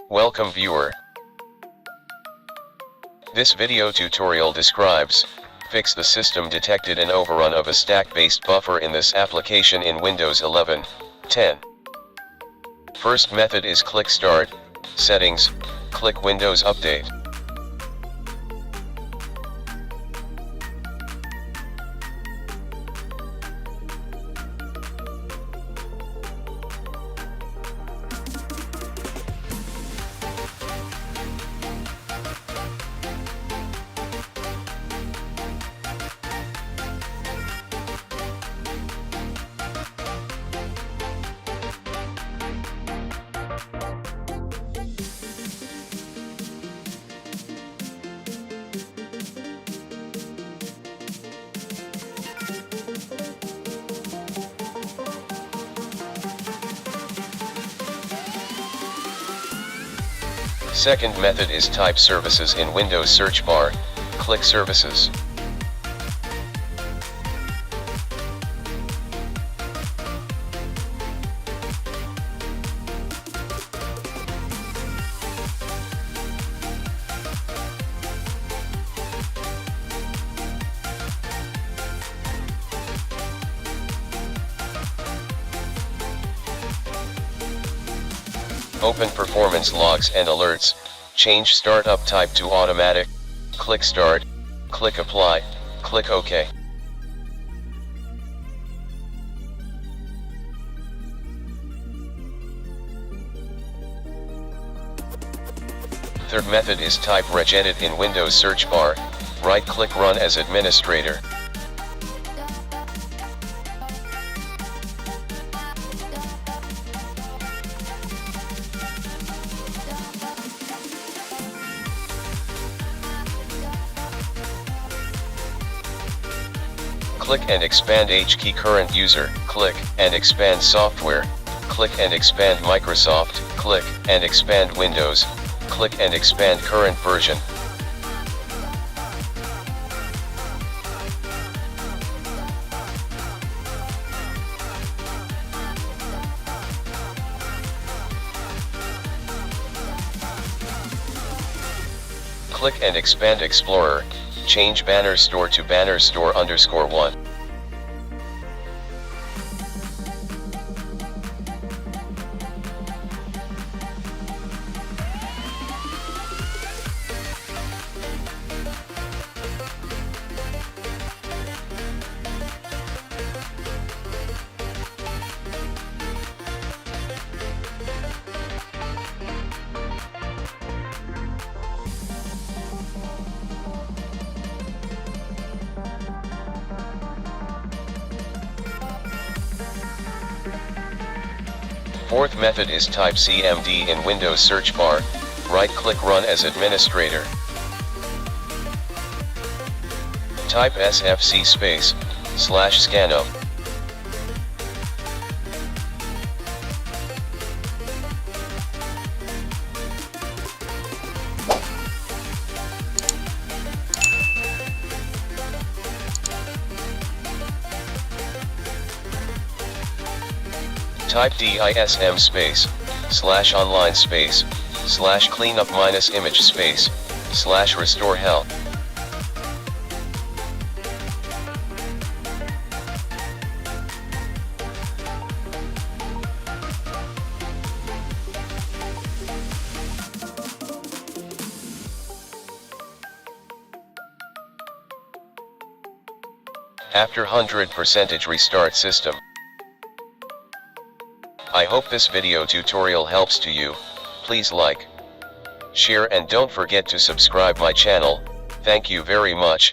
Welcome viewer. This video tutorial describes, fix the system detected an overrun of a stack-based buffer in this application in Windows 11, 10. First method is click Start, Settings, click Windows Update. Second method is type Services in Windows search bar, click Services. Open Performance Logs and Alerts, change Startup type to Automatic, click Start, click Apply, click OK. Third method is type regedit in Windows search bar, right-click Run as Administrator. Click and expand HKey current user, click and expand software, click and expand Microsoft, click and expand Windows, click and expand current version. Click and expand Explorer, change Banner Store to Banner Store _1. Fourth method is type CMD in Windows search bar, right-click Run as Administrator. Type SFC /scanno. Type DISM /online /cleanup -image /restore health. After 100% restart system. I hope this video tutorial helps to you. Please like, share and don't forget to subscribe my channel. Thank you very much.